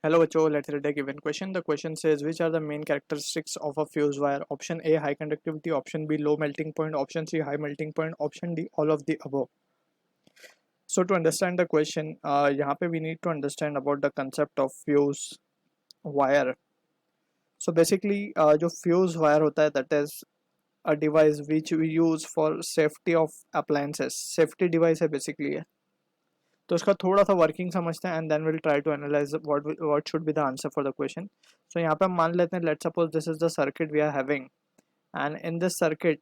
Hello बच्चों, let's read a given question. The question says which are the main characteristics of a fuse wire? Option A high conductivity, option B low melting point, option C high melting point, option D all of the above. So to understand the question, यहाँ पे we need to understand about the concept of fuse wire. So basically जो fuse wire होता है that is a device which we use for safety of appliances. Safety device है basically है. तो उसका थोड़ा सा वर्किंग समझते हैं and then will try to analyse what should be the answer for the question. So यहाँ पे हम मान लेते हैं, let's suppose this is the circuit we are having and in this circuit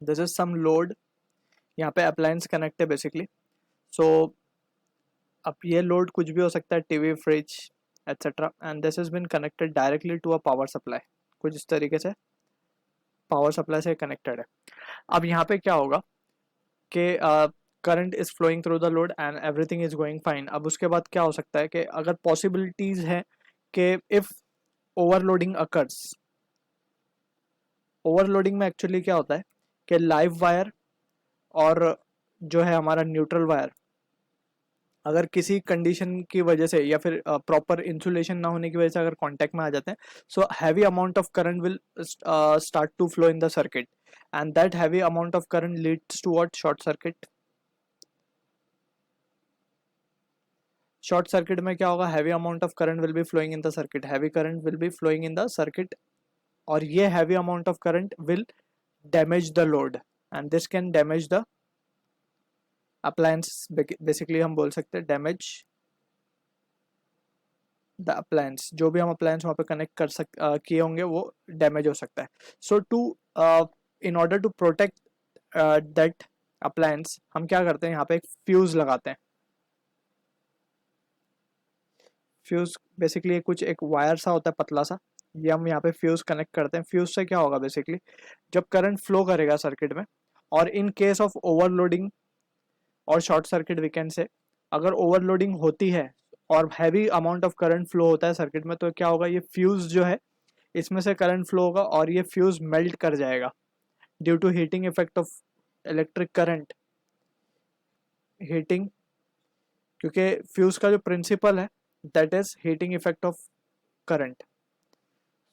this is some load. यहाँ पे appliance connect है basically. So अब ये लोड कुछ भी हो सकता है, TV, fridge etcetera, and this is been connected directly to a power supply. कुछ इस तरीके से पावर सप्लाई से कनेक्टेड है. अब यहाँ पे क्या होगा कि current is flowing through the load and everything is going fine. अब उसके बाद क्या हो सकता है कि अगर पॉसिबिलिटीज है कि इफ ओवरलोडिंग अकर्स. ओवरलोडिंग में एक्चुअली क्या होता है कि लाइव वायर और जो है हमारा न्यूट्रल वायर अगर किसी कंडीशन की वजह से या फिर प्रॉपर इंसुलेशन ना होने की वजह से अगर कांटेक्ट में आ जाते हैं, so heavy amount of current will start to flow in the circuit and that heavy amount of current leads to what? Short circuit. Short circuit में क्या होगा? Heavy amount of current will be flowing in the circuit. Heavy current will be flowing in the circuit और ये heavy amount of current will damage the load and this can damage the appliance. Basically हम बोल सकते हैं damage the appliance. जो भी हम appliance वहाँ पे कनेक्ट किए होंगे वो डैमेज हो सकता है. So to in order to protect that appliance हम क्या करते हैं, यहाँ पे एक फ्यूज लगाते हैं. फ्यूज बेसिकली कुछ एक वायर सा होता है पतला सा, ये हम यहाँ पे फ्यूज कनेक्ट करते हैं. फ्यूज से क्या होगा बेसिकली, जब करंट फ्लो करेगा सर्किट में और इन केस ऑफ ओवरलोडिंग और short circuit we can say, अगर ओवरलोडिंग होती है और heavy amount of current flow होता है सर्किट में, तो क्या होगा, ये फ्यूज जो है इसमें से करंट फ्लो होगा और ये फ्यूज मेल्ट कर जाएगा due to heating effect of electric current. Heating, क्योंकि फ्यूज का जो प्रिंसिपल है that is heating effect of current.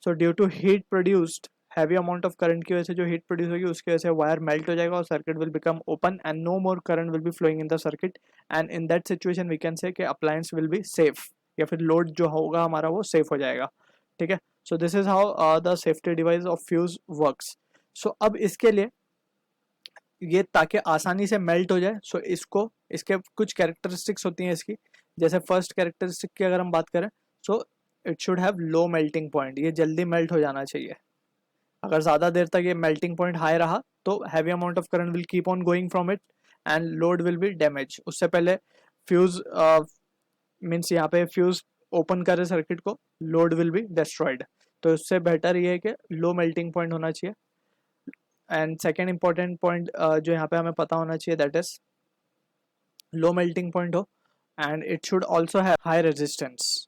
So due to heat produced, heavy amount of current की वजह से जो हीट प्रोड्यूस होगी उसकी वजह से वायर मेल्ट हो जाएगा और circuit will become open and no more current will be flowing in the circuit and in that situation we can say कि अप्लायंस विल बी सेफ या फिर लोड जो होगा हमारा वो सेफ हो जाएगा. ठीक है. So this is how the safety device of fuse works. So अब इसके लिए ये ताकि आसानी से मेल्ट हो जाए, सो इसको इसके कुछ कैरेक्टरिस्टिक्स होती हैं इसकी. जैसे फर्स्ट कैरेक्टरिस्टिक की अगर हम बात करें, so it should have low melting point. ये जल्दी मेल्ट हो जाना चाहिए. अगर ज़्यादा देर तक ये मेल्टिंग पॉइंट हाई रहा तो heavy amount of current will keep on going from it and load will be damage. उससे पहले फ्यूज मीन्स यहाँ पे फ्यूज ओपन करे सर्किट को, लोड विल बी डिस्ट्रॉयड. तो उससे बेटर ये है कि लो मेल्टिंग पॉइंट होना चाहिए. एंड सेकेंड इंपॉर्टेंट पॉइंट जो यहाँ पे हमें पता होना चाहिए that is low melting point हो and it should also have high resistance.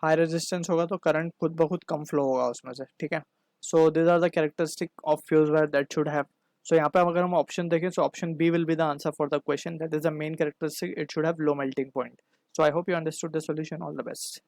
High resistance होगा तो करंट खुद ब खुद कम फ्लो होगा उसमें से. ठीक है. So this are the characteristic of fuse wire that should have. So यहाँ पे अगर हम ऑप्शन देखें, so option B will be the answer for the question. That is the main characteristic. It should have low melting point. So I hope you understood the solution. All the best.